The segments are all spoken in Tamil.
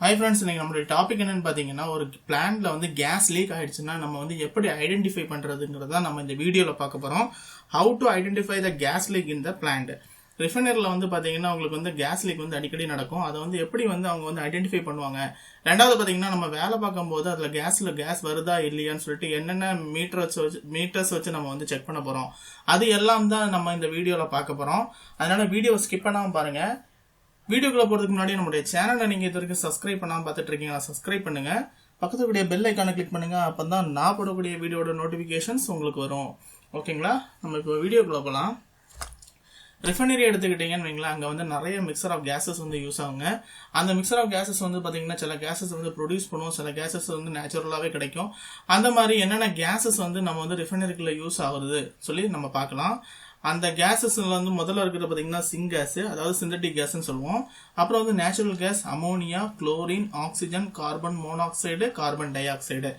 Hi friends, இன்னைக்கு நம்மளுடைய டாபிக் என்னன்னு பாத்தீங்கன்னா ஒரு பிளான்ட்ல வந்து கேஸ் லீக் ஆயிடுச்சுன்னா நம்ம வந்து எப்படி ஐடென்டிஃபை பண்றதுங்கறத நம்ம இந்த வீடியோல பார்க்க போறோம். How to identify the gas leak in the plant. ரிஃபைனரியில் வந்து பார்த்தீங்கன்னா உங்களுக்கு வந்து கேஸ் லீக் வந்து அடிக்கடி நடக்கும். அதை வந்து எப்படி வந்து அவங்க வந்து ஐடென்டிஃபை பண்ணுவாங்க. ரெண்டாவது பார்த்தீங்கன்னா நம்ம வேலை பார்க்கும்போது அதில் கேஸ் வருதா இல்லையான்னு சொல்லிட்டு என்னென்ன மீட்டர்ஸ் வச்சு நம்ம வந்து செக் பண்ண போகிறோம். அது எல்லாம் தான் நம்ம இந்த வீடியோவில் பார்க்க போகிறோம். அதனால வீடியோ ஸ்கிப் பண்ணாமல் பாருங்க. வீடியோக்குள்ள போறதுக்கு முன்னாடி நம்மளுடைய சேனலை நீங்க இது வரைக்கும் சப்ஸ்கிரைப் பண்ணாம பார்த்துட்டு இருக்கீங்க, சப்ஸ்கிரைப் பண்ணுங்க. பக்கத்துல கூடிய பெல் ஐக்கானை கிளிக் பண்ணுங்க. அப்பதான் நான் போடக்கூடிய வீடியோட நோட்டிபிகேஷன்ஸ் உங்களுக்கு வரும். ஓகேங்களா, நம்ம இப்போ வீடியோக்குள்ள போகலாம். ரிஃபைனரி எடுத்துக்கிட்டீங்கன்னு வைங்களா, அங்கே வந்து நிறைய மிக்சர் ஆஃப் கேசஸ் வந்து யூஸ் ஆகுங்க. அந்த மிக்சர் ஆஃப் கேசஸ் வந்து பார்த்தீங்கன்னா சில கேசஸ் வந்து ப்ரொடியூஸ் பண்ணுவோம், சில கேசஸ் வந்து நேச்சுரலாகவே கிடைக்கும். அந்த மாதிரி என்னென்ன கேசஸ் வந்து நம்ம வந்து ரிஃபைனரிக்குள்ள யூஸ் ஆகுறது சொல்லி நம்ம பார்க்கலாம். அந்த கேசஸ்ல வந்து முதல்ல இருக்கிறது பார்த்தீங்கன்னா சிங் கேஸ், அதாவது சிந்தட்டிக் கேஸ்ன்னு சொல்லுவோம். அப்புறம் வந்து natural gas, ammonia, chlorine, oxygen, carbon monoxide, carbon di oxide.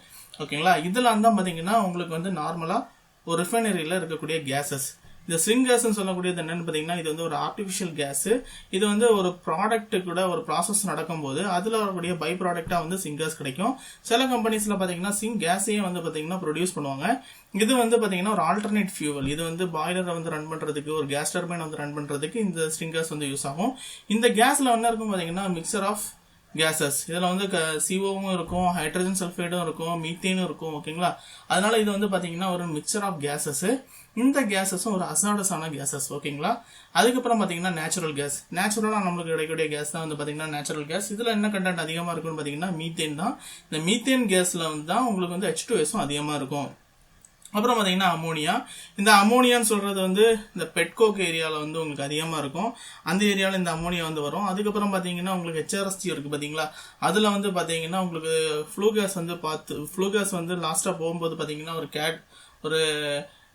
ஓகேங்களா, இதெல்லாம் தான் பார்த்தீங்கன்னா உங்களுக்கு வந்து நார்மலா ஒரு ரிஃபைனரியில இருக்கக்கூடிய கேசஸ். இந்த சிங் கேஸ்ன்னு சொல்லக்கூடியது என்னன்னு பார்த்தீங்கன்னா இது வந்து ஒரு ஆர்டிஃபிஷியல் கேஸ். இது வந்து ஒரு ப்ராடக்ட் கூட ஒரு ப்ராசஸ் நடக்கும்போது அதில் வரக்கூடிய பை ப்ராடக்டா வந்து சிங் கேஸ் கிடைக்கும். சில கம்பெனிஸ்ல பார்த்தீங்கன்னா சிங் கேஸையே வந்து பார்த்தீங்கன்னா ப்ரொடியூஸ் பண்ணுவாங்க. இது வந்து பார்த்தீங்கன்னா ஒரு ஆல்டர்னேட் ஃபியூவல். இது வந்து பாய்லரை வந்து ரன் பண்றதுக்கு, ஒரு கேஸ் டர்பைன் வந்து ரன் பண்றதுக்கு இந்த சிங் கேஸ் வந்து யூஸ் ஆகும். இந்த கேஸ்ல என்ன இருக்கும் பார்த்தீங்கன்னா மிக்சர் ஆஃப் கேசஸ். இதுல வந்து சிஓவும் இருக்கும், ஹைட்ரஜன் சல்ஃபைடும் இருக்கும், மீத்தேனும் இருக்கும். ஓகேங்களா, அதனால இது வந்து பாத்தீங்கன்னா ஒரு மிக்சர் ஆஃப் கேசஸ். இந்த கேசஸும் ஒரு அசாடஸான கேசஸ். ஓகேங்களா, அதுக்கப்புறம் பாத்தீங்கன்னா நேச்சுரல் கேஸ். நேச்சுரலா நம்மளுக்கு கிடைக்கக்கூடிய கேஸ் தான் வந்து பாத்தீங்கன்னா நேச்சுரல் கேஸ். இதுல என்ன கண்டென்ட் அதிகமா இருக்கும்னு பாத்தீங்கன்னா மீத்தேன் தான். இந்த மீத்தேன் கேஸ்ல வந்து தான் உங்களுக்கு வந்து H2Sம் அதிகமா இருக்கும். அப்புறம் பாத்தீங்கன்னா அமோனியா. இந்த அமோனியான்னு சொல்றது வந்து இந்த பெட்கோக் ஏரியால வந்து உங்களுக்கு அதிகமா இருக்கும். அந்த ஏரியால இந்த அமோனியா வந்து வரும். அதுக்கப்புறம் பாத்தீங்கன்னா உங்களுக்கு HRSG இருக்கு பாத்தீங்களா, அதுல வந்து பாத்தீங்கன்னா உங்களுக்கு ஃப்ளூ கேஸ் வந்து லாஸ்டா போகும்போது பாத்தீங்கன்னா ஒரு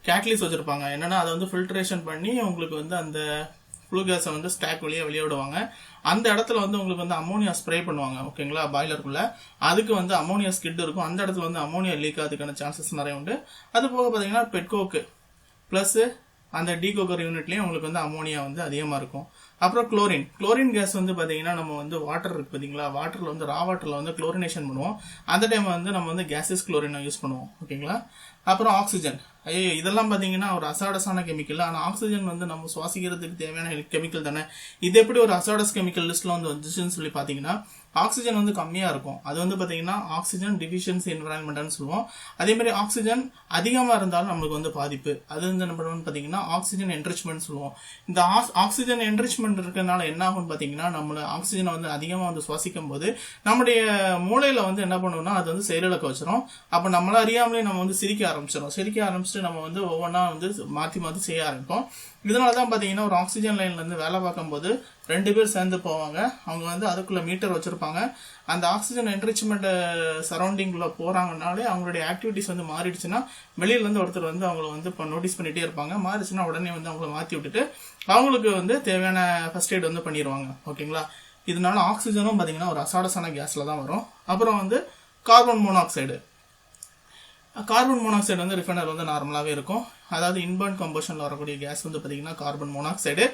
கேட்லிஸ் வச்சிருப்பாங்க. என்னன்னா அதை வந்து ஃபில்ட்ரேஷன் பண்ணி உங்களுக்கு வந்து அந்த ஃப்ளூ கேஸை வந்து ஸ்டாக் வெளியே விடுவாங்க. அந்த இடத்துல வந்து உங்களுக்கு வந்து அமோனியா ஸ்ப்ரே பண்ணுவாங்க. ஓகேங்களா, பாய்லருக்குள்ள அதுக்கு வந்து அமோனியா ஸ்கிட் இருக்கும். அந்த இடத்துல வந்து அமோனியா லீக் ஆகிறதுக்கான சான்சஸ் நிறைய உண்டு. அது போக பாத்தீங்கன்னா பெட்கோக்கு பிளஸ் அந்த டீகோக்கர் யூனிட்லயும் உங்களுக்கு வந்து அமோனியா வந்து அதிகமா இருக்கும். அப்புறம் குளோரின் கேஸ் வந்து பாத்தீங்கன்னா நம்ம வந்து வாட்டர் இருக்கு பாத்தீங்களா, வாட்டர்ல வந்து ரா வாட்டர்ல வந்து குளோரினேஷன் பண்ணுவோம். அந்த டைம் வந்து நம்ம வந்து கேசஸ் குளோரினை யூஸ் பண்ணுவோம். ஓகேங்களா, அப்புறம் ஆக்சிஜன். இதெல்லாம் பாத்தீங்கன்னா ஒரு அசாடஸான கெமிக்கல். ஆனா ஆக்சிஜன் வந்து நம்ம சுவாசிக்கிறதுக்கு தேவையான கெமிக்கல் தானே. இது எப்படி ஒரு அசாடஸ் கெமிக்கல் லிஸ்ட்ல வந்து வந்துச்சுன்னு சொல்லி பாத்தீங்கன்னா ஆக்சிஜன் வந்து கம்மியா இருக்கும். அது வந்து பாத்தீங்கன்னா ஆக்சிஜன் டிஃபிஷியன்சி என்விரான்மெண்ட்னு சொல்லுவோம். அதே மாதிரி ஆக்சிஜன் அதிகமா இருந்தாலும் நம்மளுக்கு வந்து பாதிப்பு. அது வந்து என்ன பண்ணுவோம்னு பாத்தீங்கன்னா ஆக்சிஜன் என்ரிச்மெண்ட் சொல்லுவோம். இந்த ஆக்சிஜன் என்ரிச்மெண்ட் இருக்கிறதுனால என்ன ஆகும் பாத்தீங்கன்னா நம்மள ஆக்சிஜனை வந்து அதிகமா வந்து சுவாசிக்கும் போது நம்முடைய மூளையில வந்து என்ன பண்ணுவோம்னா அது வந்து செயலிழக்க வச்சிரும். அப்ப நம்மள அறியாமலே நம்ம வந்து சிரிக்க ஆரம்பிச்சுட்டு நம்ம வந்து ஒவ்வொன்றா வந்து மாத்தி செய்ய ஆரம்பிப்போம். இதனாலதான் பாத்தீங்கன்னா ஒரு ஆக்சிஜன் லைன்ல இருந்து வேலை பார்க்கும் போது 2 பேர் சேர்ந்து போவாங்க. அவங்க வந்து அதுக்குள்ள மீட்டர் வச்சிருப்பாங்க. அந்த ஆக்சிஜன் என்ரிச்மெண்ட் சரௌண்டிங்குள்ள போறாங்கனாலே அவங்களுடைய ஆக்டிவிட்டிஸ் வந்து மாறிடுச்சுன்னா வெளியில இருந்து ஒருத்தர் வந்து அவங்கள வந்து நோட்டீஸ் பண்ணிட்டே இருப்பாங்க. மாறிச்சுன்னா உடனே வந்து அவங்கள மாத்தி விட்டுட்டு அவங்களுக்கு வந்து தேவையான ஃபர்ஸ்ட் எய்ட் வந்து பண்ணிடுவாங்க. ஓகேங்களா, இதனால ஆக்சிஜனும் பாத்தீங்கன்னா ஒரு அசாடஸான கேஸ்ல தான் வரும். அப்புறம் வந்து கார்பன் மோனாக்சைடு வந்து ரிஃபைனர் வந்து நார்மலாவே இருக்கும். அதாவது இன்பர்ன் கம்பஷன்ல வரக்கூடிய கேஸ் வந்து பாத்தீங்கன்னா கார்பன் மோனாக்சைடு.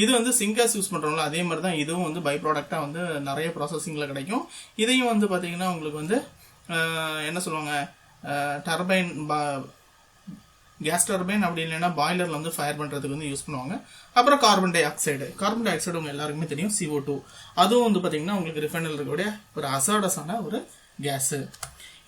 இது வந்து சிங் கேஸ் யூஸ் பண்றோம்ல அதே மாதிரி தான் இதுவும் வந்து பை ப்ராடக்டா வந்து நிறைய ப்ராசஸிங்ல கிடைக்கும். இதையும் வந்து பாத்தீங்கன்னா உங்களுக்கு வந்து என்ன சொல்லுவாங்க, டர்பைன் கேஸ் டர்பைன் அப்படி இல்லைன்னா பாய்லர்ல வந்து ஃபயர் பண்றதுக்கு வந்து யூஸ் பண்ணுவாங்க. அப்புறம் கார்பன் டை ஆக்சைடு உங்க எல்லாருக்குமே தெரியும், CO2. அதுவும் வந்து பாத்தீங்கன்னா உங்களுக்கு ரிஃபைனரில் இருக்கக்கூடிய ஒரு அசாடஸான ஒரு கேஸ்.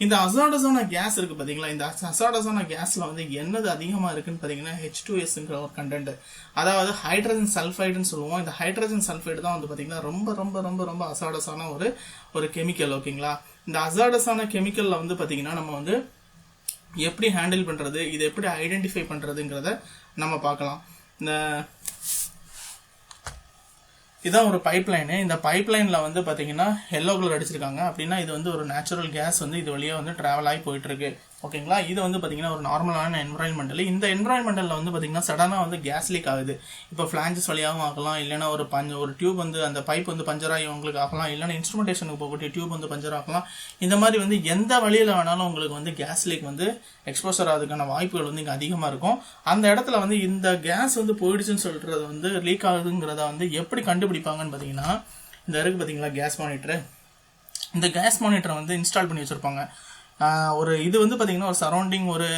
இந்த அசாடஸான கேஸ் இருக்கு பாத்தீங்களா, இந்த அசாடஸான கேஸ்ல வந்து என்னது அதிகமா இருக்குன்னு பாத்தீங்கன்னா H2Sங்கிற ஒரு கண்டென்ட், அதாவது ஹைட்ரஜன் சல்ஃபைடுன்னு சொல்லுவோம். இந்த ஹைட்ரஜன் சல்ஃபைடு தான் வந்து பாத்தீங்கன்னா ரொம்ப ரொம்ப ரொம்ப ரொம்ப அசாடஸான ஒரு கெமிக்கல். ஓகேங்களா, இந்த அசாடஸான கெமிக்கல்ல வந்து பாத்தீங்கன்னா நம்ம வந்து எப்படி ஹேண்டில் பண்றது, இதை எப்படி ஐடென்டிஃபை பண்றதுங்கிறத நம்ம பார்க்கலாம். இதான் ஒரு பைப் லைனு. இந்த பைப் லைன்ல வந்து பாத்தீங்கன்னா எல்லோ கலர் அடிச்சிருக்காங்க. அப்படின்னா இது வந்து ஒரு நேச்சுரல் கேஸ் வந்து இது வழியா வந்து டிராவல் ஆகி போயிட்டு இருக்கு. ஓகேங்களா, இது வந்து பாத்தீங்கன்னா ஒரு நார்மலான என்விரான்மெண்டல். இந்த என்விரான்மெண்டல்ல வந்து பாத்தீங்கன்னா சடனா வந்து கேஸ் லீக் ஆகுது. இப்போ பிளான்ஜஸ் வழியாகவும் ஆகலாம், இல்லைன்னா ஒரு டியூப் வந்து அந்த பைப் வந்து பஞ்சர் ஆகி உங்களுக்கு ஆகலாம், இல்லைன்னா இன்ஸ்ட்ருமெண்டேஷனுக்கு போகக்கூடிய டியூப் வந்து பஞ்சர் ஆகலாம். இந்த மாதிரி வந்து எந்த வழியில வேணாலும் உங்களுக்கு வந்து கேஸ் லீக் வந்து எக்ஸ்போசர் ஆகுதுக்கான வாய்ப்புகள் வந்து இங்க அதிகமா இருக்கும். அந்த இடத்துல வந்து இந்த கேஸ் வந்து போயிடுச்சுன்னு சொல்றது வந்து லீக் ஆகுதுங்கிறத வந்து எப்படி கண்டுபிடிப்பாங்கன்னு பாத்தீங்கன்னா இந்த இருக்கு பாத்தீங்களா கேஸ் மானிட்டர், இந்த கேஸ் மானிட்டரை வந்து இன்ஸ்டால் பண்ணி வச்சுருப்பாங்க. ஒரு இது வந்து பார்த்திங்கன்னா ஒரு சரௌண்டிங் ஒரு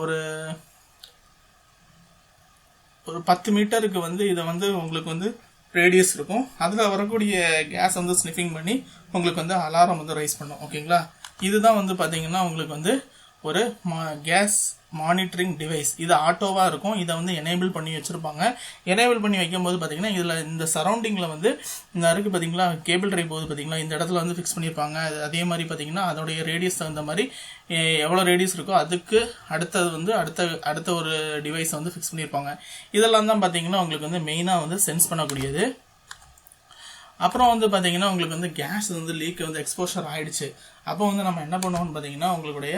ஒரு ஒரு 10 மீட்டருக்கு வந்து இதை வந்து உங்களுக்கு வந்து ரேடியஸ் இருக்கும். அதில் வரக்கூடிய கேஸ் வந்து ஸ்னிஃபிங் பண்ணி உங்களுக்கு வந்து அலாரம் வந்து ரைஸ் பண்ணும். ஓகேங்களா, இதுதான் வந்து பார்த்தீங்கன்னா உங்களுக்கு வந்து ஒரு கேஸ் மானிட்டரிங் டிவைஸ். இது ஆட்டோவாக இருக்கும். இதை வந்து எனேபிள் பண்ணி வச்சுருப்பாங்க. எனேபிள் பண்ணி வைக்கும்போது பார்த்தீங்கன்னா இதில் இந்த சரௌண்டிங்கில் வந்து இந்த இருக்குது பார்த்தீங்களா, கேபிள் ட்ரை போகுது பார்த்தீங்களா, இந்த இடத்துல வந்து ஃபிக்ஸ் பண்ணியிருப்பாங்க. அதே மாதிரி பார்த்தீங்கன்னா அதோடைய ரேடியஸ் தகுந்த மாதிரி எவ்வளோ ரேடியஸ் இருக்கோ அதுக்கு அடுத்தது வந்து அடுத்த ஒரு டிவைஸை வந்து ஃபிக்ஸ் பண்ணியிருப்பாங்க. இதெல்லாம் தான் பார்த்தீங்கன்னா உங்களுக்கு வந்து மெயினாக வந்து சென்ஸ் பண்ணக்கூடியது. அப்புறம் வந்து பார்த்தீங்கன்னா உங்களுக்கு வந்து கேஸ் வந்து லீக் வந்து எக்ஸ்போஷர் ஆகிடுச்சு. அப்போ வந்து நம்ம என்ன பண்ணுவோம்னு பார்த்தீங்கன்னா உங்களுடைய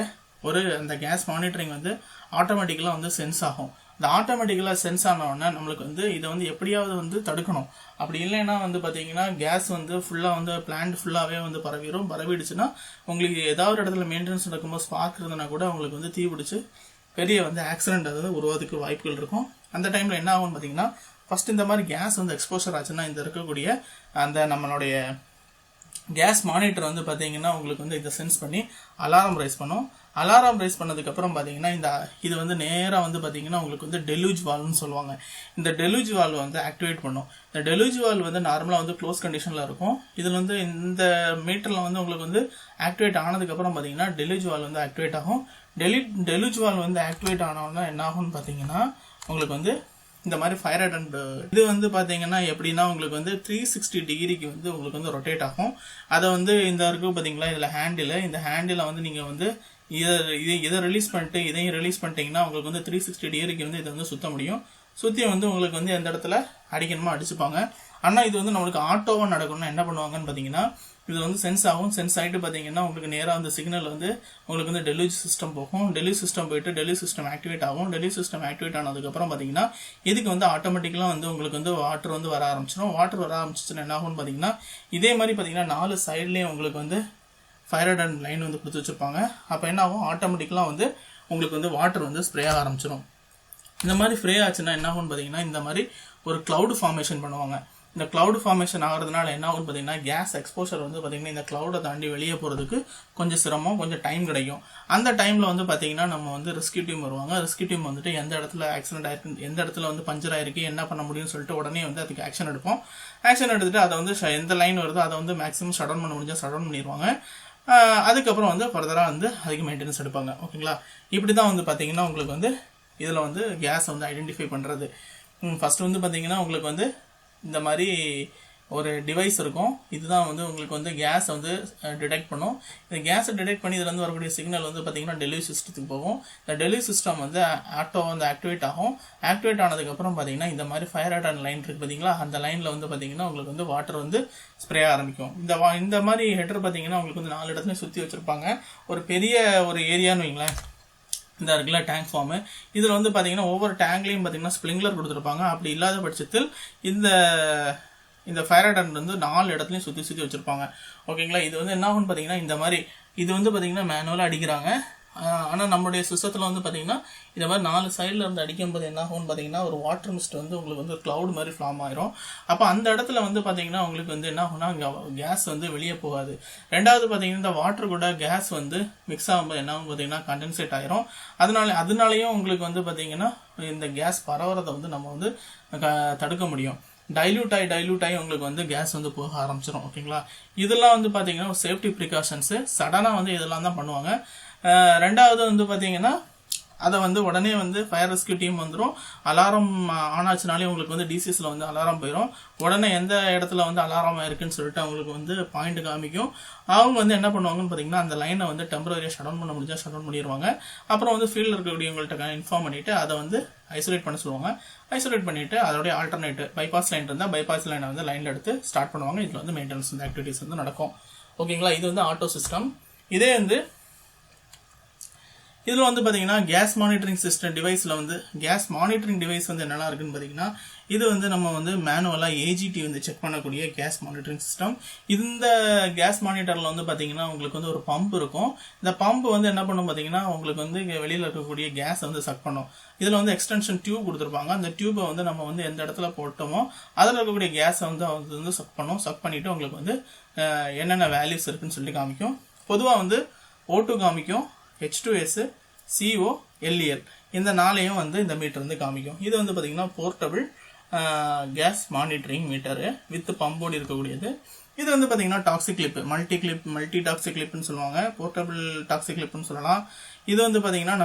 அந்த கேஸ் மானிட்டரிங் வந்து ஆட்டோமேட்டிக்கலாக வந்து சென்ஸ் ஆகும். இந்த ஆட்டோமேட்டிக்கலாக சென்ஸ் ஆனவுடனே நம்மளுக்கு வந்து இதை வந்து எப்படியாவது வந்து தடுக்கணும். அப்படி இல்லைன்னா வந்து பார்த்தீங்கன்னா கேஸ் வந்து ஃபுல்லாக வந்து பிளான்ட் ஃபுல்லாகவே வந்து பரவிடுச்சுன்னா உங்களுக்கு ஏதாவது ஒரு இடத்துல மெயின்டெனன்ஸ் நடக்கும்போது ஸ்பார்க் இருந்ததுன்னா கூட உங்களுக்கு வந்து தீ பிடிச்சி பெரிய வந்து ஆக்சிடென்ட் அதாவது உருவாதுக்கு வாய்ப்புகள் இருக்கும். அந்த டைமில் என்ன ஆகும்னு பார்த்தீங்கன்னா ஃபர்ஸ்ட் இந்த மாதிரி கேஸ் வந்து எக்ஸ்போஷர் ஆச்சுன்னா இந்த இருக்கக்கூடிய அந்த நம்மளுடைய கேஸ் மானிட்டர் வந்து பார்த்தீங்கன்னா உங்களுக்கு வந்து இதை சென்ஸ் பண்ணி அலாரம் ரைஸ் பண்ணும். அலாரம் ரைஸ் பண்ணதுக்கப்புறம் பார்த்தீங்கன்னா இது வந்து நேராக வந்து பார்த்தீங்கன்னா உங்களுக்கு வந்து டெலூஜ் வால்வ்னு சொல்லுவாங்க. இந்த டெலூஜ் வால்வ் வந்து ஆக்டிவேட் பண்ணும். இந்த டெலூஜ் வால்வ் வந்து நார்மலாக வந்து க்ளோஸ் கண்டிஷனில் இருக்கும். இதில் வந்து இந்த மீட்டரில் வந்து உங்களுக்கு வந்து ஆக்டிவேட் ஆனதுக்கப்புறம் பார்த்தீங்கன்னா டெலூஜ் வால்வ் வந்து ஆக்டிவேட் ஆகும். டெலூஜ் வால்வ் வந்து ஆக்டிவேட் ஆனோன்னா என்ன ஆகும்னு பார்த்தீங்கன்னா உங்களுக்கு வந்து இந்த மாதிரி ஃபயர் ஹைட்ரண்ட் இது வந்து பார்த்தீங்கன்னா எப்படின்னா உங்களுக்கு வந்து 360 டிகிரிக்கு வந்து உங்களுக்கு வந்து ரொட்டேட் ஆகும். அதை வந்து இந்த இருக்கு பார்த்தீங்களா, இதில் இந்த ஹேண்டில் வந்து நீங்கள் வந்து இதை ரிலீஸ் பண்ணிட்டு இதையும் ரிலீஸ் பண்ணிட்டீங்கன்னா உங்களுக்கு வந்து 360 டிகிரிக்கு வந்து இதை வந்து சுத்த முடியும். சுற்றி வந்து உங்களுக்கு வந்து எந்த இடத்துல அடிக்கணுமோ அடிச்சுப்பாங்க. ஆனால் இது வந்து நம்மளுக்கு ஆட்டோவாக நடக்கணும்னா என்ன பண்ணுவாங்கன்னு பார்த்தீங்கன்னா இது வந்து சென்ஸ் ஆகும். சென்ஸ் ஆகிட்டு பார்த்தீங்கன்னா உங்களுக்கு நேராக அந்த சிக்னல் வந்து உங்களுக்கு வந்து டெலிவரி சிஸ்டம் போகும். டெலிவரி சிஸ்டம் போயிட்டு டெலிவரி சிஸ்டம் ஆக்டிவேட் ஆகும். டெலிவரி சிஸ்டம் ஆக்டிவேட் ஆனதுக்கப்புறம் பார்த்தீங்கன்னா இதுக்கு வந்து ஆட்டோமேட்டிக்கலாக வந்து உங்களுக்கு வந்து வாட்டர் வந்து வர ஆரம்பிச்சிடும். வாட்டர் வர ஆரம்பிச்சிச்சுன்னா என்ன ஆகும்னு பார்த்தீங்கன்னா இதே மாதிரி பார்த்தீங்கன்னா 4 சைட்லேயும் உங்களுக்கு வந்து ஃபயர் ஹைட்ரண்ட் லைன் வந்து கொடுத்து வச்சுருப்பாங்க. அப்போ என்ன ஆகும், ஆட்டோமேட்டிக்கலாக வந்து உங்களுக்கு வந்து வாட்டர் வந்து ஸ்ப்ரே ஆக ஆரம்பிச்சிடும். இந்த மாதிரி ஸ்ப்ரே ஆச்சுன்னா என்ன ஆகும்னு பார்த்தீங்கன்னா இந்த மாதிரி ஒரு கிளவுட் ஃபார்மேஷன் பண்ணுவாங்க. இந்த கிளவுட் ஃபார்மேஷன் ஆகிறதுனால என்ன ஆகும்னு பார்த்தீங்கன்னா கேஸ் எக்ஸ்போஷர் வந்து பார்த்தீங்கன்னா இந்த கிளவுடை தாண்டி வெளியே போகிறதுக்கு கொஞ்சம் சிரமம், கொஞ்சம் டைம் கிடைக்கும். அந்த டைமில் வந்து பார்த்தீங்கன்னா நம்ம வந்து ரெஸ்கியூ டீம் வருவாங்க. ரெஸ்கியூ டீம் வந்துட்டு எந்த இடத்துல ஆக்சிடென்ட் ஆயிருக்கு, எந்த இடத்துல வந்து பஞ்சர் ஆயிருக்கு, என்ன பண்ண முடியும்னு சொல்லிட்டு உடனே வந்து அதுக்கு ஆக்ஷன் எடுப்போம். ஆக்ஷன் எடுத்துட்டு அதை வந்து எந்த லைன் வருதோ அதை வந்து மேக்ஸிமம் ஷட் டவுன் பண்ண முடிஞ்சால் ஷட் டவுன் பண்ணிடுவாங்க. அதுக்கப்புறம் வந்து ஃபர்தராக வந்து அதுக்கு மெயின்டெனன்ஸ் எடுப்பாங்க. ஓகேங்களா, இப்படி தான் வந்து பார்த்தீங்கன்னா உங்களுக்கு வந்து இதில் வந்து கேஸ் வந்து ஐடென்டிஃபை பண்ணுறது. ஃபர்ஸ்ட் வந்து பார்த்தீங்கன்னா உங்களுக்கு வந்து இந்த மாதிரி ஒரு டிவைஸ் இருக்கும். இதுதான் வந்து உங்களுக்கு வந்து கேஸ் வந்து டிடெக்ட் பண்ணும். இந்த கேஸை டிடெக்ட் பண்ணி இதில் வந்து வரக்கூடிய சிக்னல் வந்து பார்த்தீங்கன்னா டெலிவரி சிஸ்டத்துக்கு போகும். இந்த டெலிவரி சிஸ்டம் வந்து ஆட்டோ வந்து ஆக்டிவேட் ஆகும். ஆக்டிவேட் ஆனதுக்கப்புறம் பார்த்தீங்கன்னா இந்த மாதிரி ஃபயர் ஹைட்ரண்ட் லைன் இருக்குது பார்த்தீங்களா, அந்த லைனில் வந்து பார்த்தீங்கன்னா உங்களுக்கு வந்து வாட்டர் வந்து ஸ்ப்ரே ஆரம்பிக்கும். இந்த மாதிரி ஹெட்டர் பார்த்தீங்கன்னா உங்களுக்கு வந்து 4 இடத்துலையும் சுற்றி வச்சுருப்பாங்க. ஒரு பெரிய ஒரு ஏரியான்னு வைங்களேன், இந்த இருக்குல்ல டேங்க் ஃபார்மு, இதில் வந்து பார்த்தீங்கன்னா ஒவ்வொரு டேங்க்லையும் பார்த்தீங்கன்னா ஸ்ப்ரிங்க்லர் கொடுத்துருப்பாங்க. அப்படி இல்லாத பட்சத்தில் இந்த ஃபயர் ஹைட்ரண்ட் வந்து 4 இடத்துலையும் சுற்றி வச்சுருப்பாங்க. ஓகேங்களா, இது வந்து என்ன ஆகும்னு பார்த்தீங்கன்னா இந்த மாதிரி இது வந்து பார்த்தீங்கன்னா மேனுவலாக அடிக்கிறாங்க. ஆனால் நம்மளுடைய சிஸ்டத்தில் வந்து பார்த்தீங்கன்னா இந்த மாதிரி 4 சைடில் இருந்து அடிக்கும்போது என்ன ஆகும்னு பார்த்தீங்கன்னா ஒரு வாட்டர் மிஸ்ட் வந்து உங்களுக்கு வந்து கிளவுட் மாதிரி ஃபார்ம் ஆயிரும். அப்போ அந்த இடத்துல வந்து பார்த்தீங்கன்னா உங்களுக்கு வந்து என்ன ஆகும்னா கேஸ் வந்து வெளியே போகாது. ரெண்டாவது பார்த்தீங்கன்னா இந்த வாட்டர் கூட கேஸ் வந்து மிக்ஸ் ஆகும்போது என்ன ஆகும் பார்த்தீங்கன்னா கண்டென்சேட் ஆயிரும். அதனாலேயும் உங்களுக்கு வந்து பார்த்தீங்கன்னா இந்த கேஸ் பரவுறதை வந்து நம்ம வந்து தடுக்க முடியும். டைல்யூட் ஆகி உங்களுக்கு வந்து கேஸ் வந்து போக ஆரம்பிச்சிடும். ஓகேங்களா, இதெல்லாம் வந்து பார்த்தீங்கன்னா ஒரு சேஃப்டி ப்ரிகாஷன்ஸு. சடனாக வந்து இதெல்லாம் தான் பண்ணுவாங்க. ரெண்டாவது வந்து பார்த்தீங்கன்னா அதை வந்து உடனே வந்து ஃபயர் ரெஸ்கியூ டீம் வந்துடும். அலாரம் ஆனாச்சுனாலே உங்களுக்கு வந்து டிசிஎஸில் வந்து அலாரம் போயிடும். உடனே எந்த இடத்துல வந்து அலாரம் இருக்குன்னு சொல்லிட்டு அவங்களுக்கு வந்து பாயிண்ட் காமிக்கும். அவங்க வந்து என்ன பண்ணுவாங்கன்னு பார்த்தீங்கன்னா அந்த லைனை வந்து டெம்பரரியாக ஷட் டவுன் பண்ண முடிஞ்சால் ஷட் டவுன் பண்ணிடுவாங்க. அப்புறம் வந்து ஃபீல்டில் இருக்கக்கூடியவங்கள்ட்ட இன்ஃபார்ம் பண்ணிவிட்டு அதை வந்து ஐசோலேட் பண்ண சொல்லுவாங்க. ஐசோலேட் பண்ணிவிட்டு அதோடைய ஆல்டர்னேட் பைபாஸ் லைன் இருந்தால் பைபாஸ் லைனை வந்து லைனில் எடுத்து ஸ்டார்ட் பண்ணுவாங்க. இதில் வந்து மெயின்டெனன்ஸ் வந்து ஆக்டிவிட்டிஸ் வந்து நடக்கும். ஓகேங்களா, இது வந்து ஆட்டோ சிஸ்டம். இதே வந்து இதில் வந்து பார்த்தீங்கன்னா கேஸ் மானிட்டரிங் சிஸ்டம் டிவைஸில் வந்து கேஸ் மானிட்டரிங் டிவைஸ் வந்து என்னெல்லாம் இருக்குன்னு பார்த்தீங்கன்னா இது வந்து நம்ம வந்து மேனுவலாக ஏஜிடி வந்து செக் பண்ணக்கூடிய கேஸ் மானிட்டரிங் சிஸ்டம். இந்த கேஸ் மானிட்டரில் வந்து பார்த்தீங்கன்னா உங்களுக்கு வந்து ஒரு பம்ப் இருக்கும். இந்த பம்ப் வந்து என்ன பண்ணும் பார்த்தீங்கன்னா உங்களுக்கு வந்து வெளியில் இருக்கக்கூடிய கேஸ் வந்து சக் பண்ணும். இதில் வந்து எக்ஸ்டென்ஷன் டியூப் கொடுத்துருப்பாங்க. அந்த டியூப்பை வந்து நம்ம வந்து எந்த இடத்துல போட்டோமோ அதில் இருக்கக்கூடிய கேஸை வந்து சக் பண்ணும். சக் பண்ணிவிட்டு உங்களுக்கு வந்து என்னென்ன வேல்யூஸ் இருக்குன்னு சொல்லி காமிக்கும். பொதுவாக வந்து O2 காமிக்கும், H2S, CO, LEL இந்த 4ஐயும் வந்து இந்த மீட்டர் வந்து காமிக்கும். இது வந்து பார்த்தீங்கன்னா portable gas monitoring meter with பம்போடு இருக்கக்கூடியது. இது வந்து பார்த்தீங்கன்னா டாக்ஸிக் கிளிப், மல்டி டாக்ஸிக் கிளிப்னு சொல்லுவாங்க, போர்ட்டபிள் டாக்ஸிக் கிளிப்னு சொல்லலாம். இது வந்து பார்த்தீங்கன்னா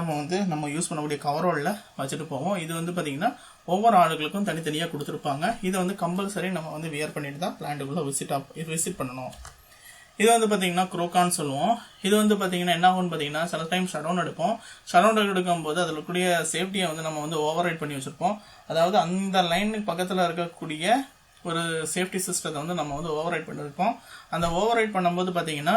நம்ம யூஸ் பண்ணக்கூடிய கவரோலில் வச்சுட்டு போவோம். இது வந்து பார்த்தீங்கன்னா ஒவ்வொரு ஆளுகளுக்கும் தனித்தனியாக கொடுத்துருப்பாங்க. இதை வந்து கம்பல்சரி நம்ம வந்து வியர் பண்ணிட்டு தான் பிளான்ட்டுக்குள்ளே விசிட் பண்ணணும். இது வந்து பார்த்தீங்கன்னா குரோக்கான்னு சொல்லுவோம். இது வந்து பார்த்தீங்கன்னா என்ன ஆகும்னு பார்த்தீங்கன்னா சில டைம் ஷட்டவுன் எடுப்போம். ஷட்டவுன் எடுக்கும்போது அதில் கூடிய சேஃப்டியை வந்து நம்ம வந்து ஓவர் ரைட் பண்ணி வச்சுருப்போம். அதாவது அந்த லைனுக்கு பக்கத்தில் இருக்கக்கூடிய ஒரு சேஃப்டி சிஸ்டத்தை வந்து நம்ம வந்து ஓவர் ரைட் பண்ணியிருப்போம். அந்த ஓவர் ரைட் பண்ணும்போது பார்த்தீங்கன்னா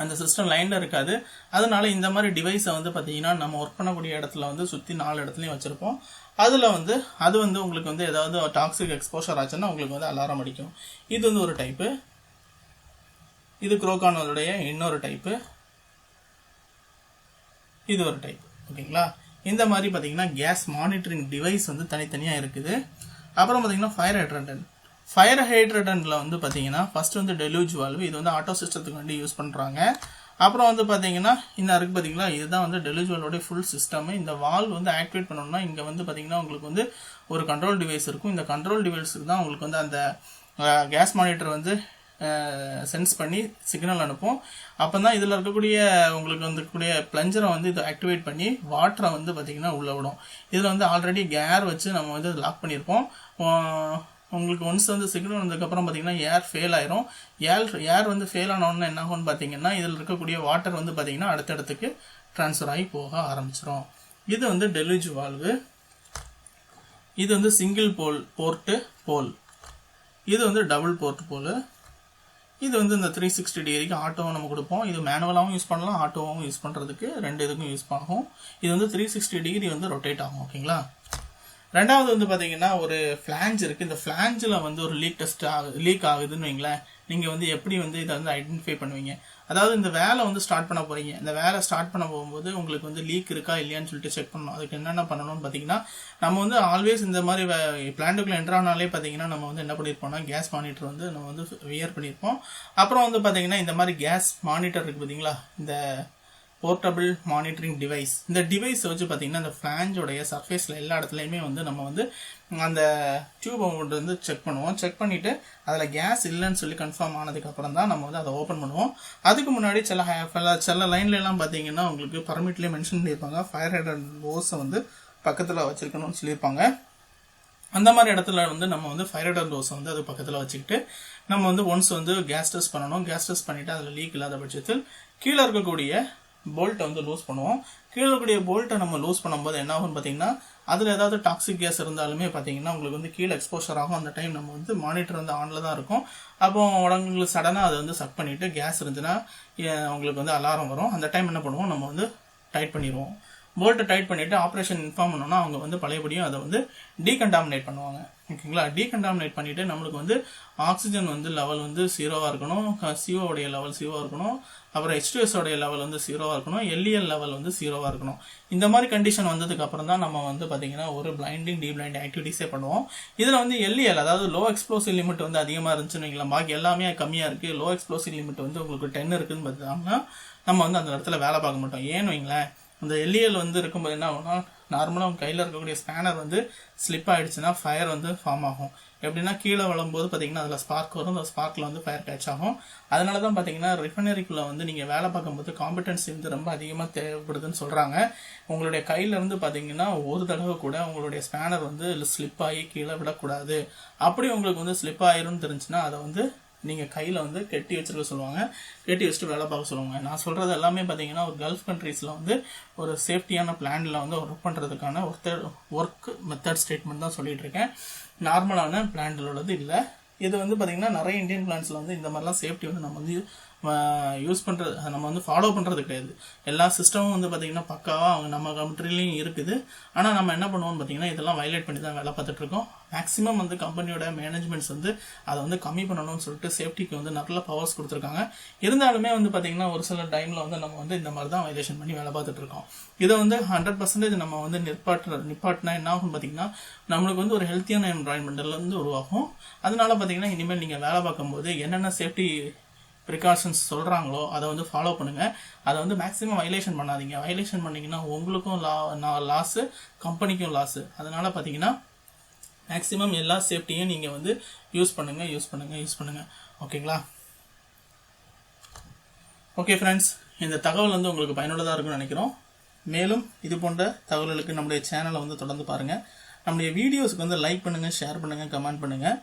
அந்த சிஸ்டம் லைனில் இருக்காது. அதனால இந்த மாதிரி டிவைஸை வந்து பார்த்தீங்கன்னா நம்ம ஒர்க் பண்ணக்கூடிய இடத்துல வந்து சுற்றி 4 இடத்துலையும் வச்சுருப்போம். அதில் வந்து அது வந்து உங்களுக்கு வந்து ஏதாவது டாக்ஸிக் எக்ஸ்போஷர் ஆச்சுன்னா உங்களுக்கு வந்து அலாரம் அடிக்கும். இது வந்து ஒரு டைப்பு. இது குரோக்கானோடைய இன்னொரு டைப்பு. இது ஒரு டைப். ஓகேங்களா? இந்த மாதிரி பார்த்தீங்கன்னா கேஸ் மானிட்டரிங் டிவைஸ் வந்து தனித்தனியாக இருக்குது. அப்புறம் பார்த்தீங்கன்னா ஃபயர் ஹைட்ரண்டன்ட்ல வந்து பார்த்தீங்கன்னா ஃபர்ஸ்ட் வந்து டெலூஜ் வால்வு. இது வந்து ஆட்டோ சிஸ்டத்துக்கு வந்து யூஸ் பண்ணுறாங்க. அப்புறம் வந்து பார்த்தீங்கன்னா இந்த இருக்கு பார்த்தீங்களா, இதுதான் வந்து டெலூஜ் வால்வோட ஃபுல் சிஸ்டம். இந்த வால்வ் வந்து ஆக்டிவேட் பண்ணணும்னா இங்கே வந்து பார்த்தீங்கன்னா உங்களுக்கு வந்து ஒரு கண்ட்ரோல் டிவைஸ் இருக்கும். இந்த கண்ட்ரோல் டிவைஸுக்கு தான் உங்களுக்கு வந்து அந்த கேஸ் மானிட்டர் வந்து சென்ஸ் பண்ணி சிக்னல் அனுப்பும். அப்போ தான் இதில் இருக்கக்கூடிய உங்களுக்கு வந்துக்கூடிய பிளஞ்சரை வந்து இதை ஆக்டிவேட் பண்ணி வாட்டரை வந்து பார்த்திங்கன்னா உள்ளே விடும். இதில் வந்து ஆல்ரெடி கேர் வச்சு நம்ம வந்து லாக் பண்ணியிருப்போம். உங்களுக்கு ஒன்ஸ் வந்து சிக்னல் வந்ததுக்கப்புறம் பார்த்தீங்கன்னா ஏர் ஃபெயில் ஆயிரும். ஏர் வந்து ஃபெயில் ஆனோன்னு என்ன ஆகும்னு பார்த்தீங்கன்னா இதில் இருக்கக்கூடிய வாட்டர் வந்து பார்த்தீங்கன்னா அடுத்த இடத்துக்கு ட்ரான்ஸ்ஃபர் ஆகி போக ஆரம்பிச்சிடும். இது வந்து டெலூஜ் வால்வு. இது வந்து சிங்கிள் போல். இது வந்து டபுள் போல். இது வந்து இந்த 360 டிகிரிக்கு ஆட்டோவை நம்ம கொடுப்போம். இது மேனுவலாகவும் யூஸ் பண்ணலாம், ஆட்டோவாகவும் யூஸ் பண்ணுறதுக்கு 2 இதுக்கும் யூஸ் ஆகும். இது வந்து 360 டிகிரி வந்து ரொட்டேட் ஆகும். ஓகேங்களா? ரெண்டாவது வந்து பார்த்தீங்கன்னா ஒரு ஃப்ளாஞ்ச் இருக்குது. இந்த ஃப்ளாஞ்சில் வந்து ஒரு லீக் ஆகுதுன்னு வைங்களேன். நீங்கள் வந்து எப்படி வந்து இதை வந்து ஐடென்டிஃபை பண்ணுவீங்க? அதாவது இந்த வேலை வந்து ஸ்டார்ட் பண்ண போகிறீங்க. இந்த வேலை ஸ்டார்ட் பண்ண போகும்போது உங்களுக்கு வந்து லீக் இருக்கா இல்லையான்னு சொல்லிட்டு செக் பண்ணணும். அதுக்கு என்னென்ன பண்ணணும்னு பார்த்தீங்கன்னா நம்ம வந்து ஆல்வேஸ் இந்த மாதிரி பிளான்ட்டுக்குள்ளே என்ட்ரானாலே பார்த்தீங்கன்னா நம்ம வந்து என்ன பண்ணியிருப்போம்னா கேஸ் மானிட்டர் வந்து நம்ம வந்து வியர் பண்ணியிருப்போம். அப்புறம் வந்து பார்த்தீங்கன்னா இந்த மாதிரி கேஸ் மானிட்டர் இருக்குது பார்த்தீங்களா, இந்த போர்ட்டபிள் மானிட்டரிங் டிவைஸ். இந்த டிவைஸ் வச்சு பார்த்தீங்கன்னா இந்த ஃப்ளாஞ்சோடைய சர்ஃபேஸில் எல்லா இடத்துலையுமே வந்து நம்ம வந்து அந்த டியூபை வந்து செக் பண்ணுவோம். செக் பண்ணிவிட்டு அதில் கேஸ் இல்லைன்னு சொல்லி கன்ஃபார்ம் ஆனதுக்கப்புறம் தான் நம்ம வந்து அதை ஓப்பன் பண்ணுவோம். அதுக்கு முன்னாடி சில லைன்லலாம் பார்த்தீங்கன்னா உங்களுக்கு பர்மிட்லேயே மென்ஷன் பண்ணியிருப்பாங்க ஃபயர் ஹைட்ரண்ட் ஹோஸை வந்து பக்கத்தில் வச்சுருக்கணும்னு சொல்லியிருப்பாங்க. அந்த மாதிரி இடத்துல வந்து நம்ம வந்து ஃபயர் ஹைட்ரண்ட் ஹோஸை வந்து அது பக்கத்தில் வச்சுக்கிட்டு நம்ம வந்து ஒன்ஸ் வந்து கேஸ் டெஸ்ட் பண்ணணும். கேஸ் டெஸ்ட் பண்ணிவிட்டு அதில் லீக் இல்லாத பட்சத்தில் கீழே இருக்கக்கூடிய போல்ட்டை வந்து லூஸ் பண்ணுவோம். கீழே இருக்கக்கூடிய போல்ட்டை நம்ம லூஸ் பண்ணும்போது என்ன ஆகும்னு பார்த்தீங்கன்னா அதில் ஏதாவது டாக்ஸிக் கேஸ் இருந்தாலுமே பார்த்தீங்கன்னா உங்களுக்கு வந்து கீழே எக்ஸ்போஷர் ஆகும். அந்த டைம் நம்ம வந்து மானிட்டர் வந்து ஆனில் தான் இருக்கும். அப்போ உங்களுக்கு சடனாக அதை வந்து சக் பண்ணிவிட்டு கேஸ் இருந்துச்சுன்னா உங்களுக்கு வந்து அலாரம் வரும். அந்த டைம் என்ன பண்ணுவோம், நம்ம வந்து டைட் பண்ணிடுவோம். போல்ட்டை டைட் பண்ணிவிட்டு ஆப்ரேஷன் இன்ஃபார்ம் பண்ணோன்னா அவங்க வந்து பழையபடியும் அதை வந்து டீகண்டாமினேட் பண்ணுவாங்க. ஓகேங்களா? டீகண்டாமினேட் பண்ணிவிட்டு நம்மளுக்கு வந்து ஆக்சிஜன் வந்து லெவல் வந்து 0வாக இருக்கணும், CO லெவல் 0வாக இருக்கணும், அப்புறம் H2S லெவல் வந்து 0வாக இருக்கணும், LEL லெவல் வந்து 0வாக இருக்கணும். இந்த மாதிரி கண்டிஷன் வந்ததுக்கு அப்புறம் தான் நம்ம வந்து பார்த்தீங்கன்னா ஒரு பிளைண்டிங் டீபிளைண்டிங் ஆக்டிவிட்டிஸே பண்ணுவோம். இதில் வந்து LEL அதாவது லோ எக்ஸ்ப்ளோசிவ் லிமிட் வந்து அதிகமாக இருந்துச்சுன்னு வைங்களேன், பாக்கி எல்லாமே கம்மியாக இருக்குது. லோ எக்ஸ்ப்ளோசிவ் லிமிட் வந்து உங்களுக்கு 10 இருக்குதுன்னு பார்த்தோம்னா நம்ம வந்து அந்த இடத்துல வேலை பார்க்க மாட்டோம். ஏன்னு வைங்களேன், அந்த LEL வந்து இருக்கும்போது என்ன ஆகும்னா நார்மலாக உங்கள் கையில் இருக்கக்கூடிய ஸ்பேனர் வந்து ஸ்லிப் ஆகிடுச்சுன்னா ஃபயர் வந்து ஃபார்ம் ஆகும். எப்படின்னா கீழே விழும்போது பார்த்தீங்கன்னா அதில் ஸ்பார்க் வரும். அந்த ஸ்பார்க்கில் வந்து ஃபயர் கேட்ச் ஆகும். அதனால தான் பார்த்தீங்கன்னா ரிஃபைனரிக்குள்ளே வந்து நீங்கள் வேலை பார்க்கும்போது காம்படன்சி வந்து ரொம்ப அதிகமாக தேவைப்படுதுன்னு சொல்கிறாங்க. உங்களுடைய கையிலேருந்து பார்த்தீங்கன்னா ஒரு தடவை கூட உங்களுடைய ஸ்பேனர் வந்து ஸ்லிப் ஆகி கீழே விடக்கூடாது. அப்படி உங்களுக்கு வந்து ஸ்லிப் ஆயிரும்னு தெரிஞ்சுன்னா அதை வந்து நீங்கள் கையில் வந்து கெட்டி வச்சுருக்க சொல்லுவாங்க, கெட்டி வச்சுட்டு வேலை பார்க்க சொல்லுவாங்க. நான் சொல்கிறது எல்லாமே பார்த்தீங்கன்னா ஒரு கல்ஃப் கண்ட்ரீஸில் வந்து ஒரு சேஃப்டியான பிளானில் வந்து ஒர்க் பண்ணுறதுக்கான ஒர்க் மெத்தட் ஸ்டேட்மெண்ட் தான் சொல்லிகிட்டு இருக்கேன். நார்மலான பிளான்ல உள்ளது இல்லை. இது வந்து பார்த்தீங்கன்னா நிறைய இந்தியன் பிளான்ஸில் வந்து இந்த மாதிரிலாம் சேஃப்டி வந்து நம்ம வந்து யூஸ் பண்ணுறது, நம்ம வந்து ஃபாலோ பண்ணுறது கிடையாது. எல்லா சிஸ்டமும் வந்து பார்த்திங்கன்னா பக்காவாக அவங்க நம்ம கண்ட்ரிலையும் இருக்குது. ஆனால் நம்ம என்ன பண்ணுவோம்னு பார்த்தீங்கன்னா இதெல்லாம் வயலேட் பண்ணி தான் வேலை பார்த்துட்ருக்கோம். மேக்ஸிமம் வந்து கம்பெனியோட மேனேஜ்மெண்ட்ஸ் வந்து அதை வந்து கம்மி பண்ணணும்னு சொல்லிட்டு சேஃப்டிக்கு வந்து நல்ல பவர்ஸ் கொடுத்துருக்காங்க. இருந்தாலுமே வந்து பார்த்திங்கன்னா ஒரு சில டைமில் வந்து நம்ம வந்து இந்த மாதிரி தான் வயலேஷன் பண்ணி வேலை பார்த்துட்ருக்கோம். இதை வந்து 100% நம்ம வந்து நிப்பாட்டினா என்ன ஆகும்னு பார்த்தீங்கன்னா நம்மளுக்கு வந்து ஒரு ஹெல்த்தியான என்வரான்மெண்ட்லேருந்து உருவாகும். அதனால பார்த்தீங்கன்னா இனிமேல் நீங்கள் வேலை பார்க்கும்போது என்னென்ன சேஃப்டி ப்ரிகாஷன்ஸ் சொல்கிறாங்களோ அதை வந்து ஃபாலோ பண்ணுங்கள். அதை வந்து மேக்ஸிமம் வயலேஷன் பண்ணாதீங்க. வயலேஷன் பண்ணிங்கன்னா உங்களுக்கும் லாஸு, கம்பெனிக்கும் லாஸு. அதனால் பார்த்தீங்கன்னா மேக்ஸிமம் எல்லா சேஃப்டியும் நீங்கள் வந்து யூஸ் பண்ணுங்கள். ஓகேங்களா? ஓகே ஃப்ரெண்ட்ஸ், இந்த தகவல் வந்து உங்களுக்கு பயனுள்ளதாக இருக்குன்னு நினைக்கிறோம். மேலும் இது போன்ற தகவல்களுக்கு நம்முடைய சேனலை வந்து தொடர்ந்து பாருங்கள். நம்முடைய வீடியோஸ்க்கு வந்து லைக் பண்ணுங்கள், ஷேர் பண்ணுங்கள், கமெண்ட் பண்ணுங்கள்.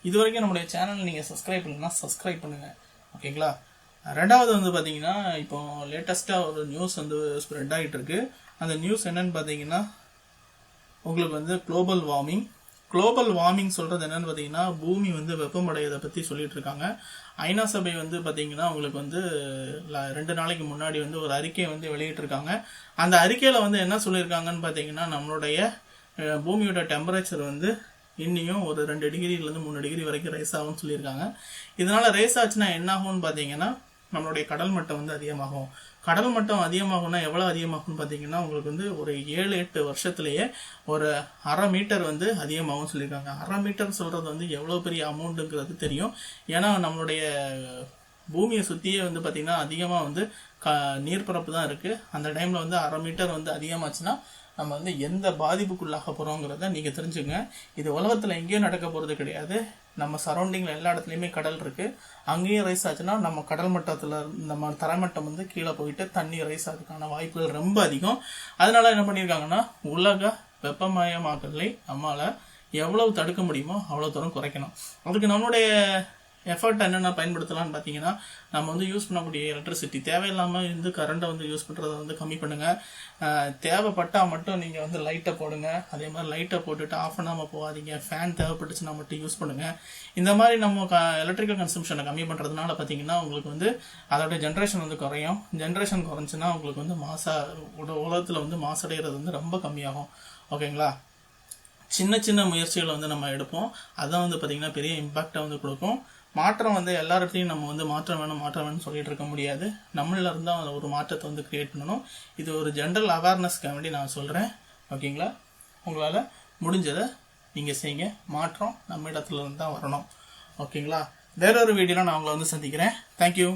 இது வரைக்கும் நம்முடைய சேனல் நீங்கள் சப்ஸ்கிரைப் பண்ணலன்னா சப்ஸ்கிரைப் பண்ணுங்கள். ஓகேங்களா? ரெண்டாவது வந்து பார்த்தீங்கன்னா இப்போ லேட்டஸ்ட்டாக ஒரு நியூஸ் வந்து ஸ்ப்ரெட் ஆகிட்டு இருக்கு. அந்த நியூஸ் என்னன்னு பார்த்தீங்கன்னா உங்களுக்கு வந்து குளோபல் வார்மிங் சொல்கிறது என்னன்னு பார்த்தீங்கன்னா பூமி வந்து வெப்பமடையதை பற்றி சொல்லிட்டு இருக்காங்க. ஐநா சபை வந்து பார்த்தீங்கன்னா உங்களுக்கு வந்து 2 நாளைக்கு முன்னாடி வந்து ஒரு அறிக்கையை வந்து வெளியிட்டிருக்காங்க. அந்த அறிக்கையில் வந்து என்ன சொல்லியிருக்காங்கன்னு பார்த்தீங்கன்னா நம்மளுடைய பூமியோட டெம்பரேச்சர் வந்து இன்னியும் ஒரு 2 டிகிரிலேருந்து 3 டிகிரி வரைக்கும் ரைஸ் ஆகும்னு சொல்லியிருக்காங்க. இதனால ரைஸ் ஆச்சுன்னா என்ன ஆகும்னு பார்த்தீங்கன்னா நம்மளுடைய கடல் மட்டம் வந்து அதிகமாகும். கடல் மட்டம் அதிகமாகும்னா எவ்வளோ அதிகமாகும்னு பார்த்தீங்கன்னா உங்களுக்கு வந்து ஒரு 7-8 வருஷத்துலேயே ஒரு 1/2 மீட்டர் வந்து அதிகமாகும் சொல்லியிருக்காங்க. 1/2 மீட்டர் சொல்கிறது வந்து எவ்வளோ பெரிய அமௌண்ட்டுங்கிறது தெரியும். ஏன்னா நம்மளுடைய பூமியை சுற்றியே வந்து பார்த்திங்கன்னா அதிகமாக வந்து நீர்ப்பரப்பு தான் இருக்குது. அந்த டைமில் வந்து 1/2 மீட்டர் வந்து அதிகமாச்சுன்னா நம்ம வந்து எந்த பாதிப்புக்குள்ளாக போகிறோங்கிறத நீங்கள் தெரிஞ்சுங்க. இது உலகத்தில் எங்கேயும் நடக்க போகிறது கிடையாது. நம்ம சரௌண்டிங்கில் எல்லா இடத்துலையுமே கடல் இருக்குது. அங்கேயும் ரைஸ் ஆச்சுன்னா நம்ம கடல் மட்டத்தில் நம்ம தரைமட்டம் வந்து கீழே போயிட்டு தண்ணி ரைஸ் ஆகிறதுக்கான வாய்ப்புகள் ரொம்ப அதிகம். அதனால என்ன பண்ணியிருக்காங்கன்னா உலக வெப்பமயமாக்கலை நம்மளால் எவ்வளவு தடுக்க முடியுமோ அவ்வளோ தூரம் குறைக்கணும். அதுக்கு நம்மளுடைய எஃபர்ட் என்னென்ன பயன்படுத்தலாம்னு பார்த்தீங்கன்னா நம்ம வந்து யூஸ் பண்ணக்கூடிய எலக்ட்ரிசிட்டி தேவையில்லாமல் வந்து கரண்ட்டை வந்து யூஸ் பண்ணுறதை வந்து கம்மி பண்ணுங்கள். தேவைப்பட்டால் மட்டும் நீங்கள் வந்து லைட்டை போடுங்க. அதே மாதிரி லைட்டை போட்டுட்டு ஆஃப் பண்ணாமல் போகாதீங்க. ஃபேன் தேவைப்பட்டுச்சுன்னா மட்டும் யூஸ் பண்ணுங்கள். இந்த மாதிரி நம்ம எலக்ட்ரிக்கல் கன்சம்ஷனை கம்மி பண்ணுறதுனால பார்த்தீங்கன்னா உங்களுக்கு வந்து அதோட ஜென்ரேஷன் வந்து குறையும். ஜென்ரேஷன் குறைஞ்சுன்னா உங்களுக்கு வந்து உலகத்தில் வந்து மாசடைகிறது வந்து ரொம்ப கம்மியாகும். ஓகேங்களா? சின்ன முயற்சிகளை வந்து நம்ம எடுப்போம். அதான் வந்து பார்த்திங்கன்னா பெரிய இம்பேக்டை வந்து கொடுக்கும். மாற்றம் வந்து எல்லா இடத்துலையும் நம்ம வந்து மாற்றம் வேணும்னு சொல்லிட்டு இருக்க முடியாது. நம்மள இருந்தால் ஒரு மாற்றத்தை வந்து கிரியேட் பண்ணணும். இது ஒரு ஜென்ரல் அவேர்னஸ்க்காக வேண்டி நான் சொல்கிறேன். ஓகேங்களா? உங்களால் முடிஞ்சதை நீங்கள் செய்யுங்க. மாற்றம் நம்ம இடத்துல இருந்து தான் வரணும். ஓகேங்களா? வேற ஒரு வீடியோவில் நான் உங்களை வந்து சந்திக்கிறேன். தேங்க்யூ.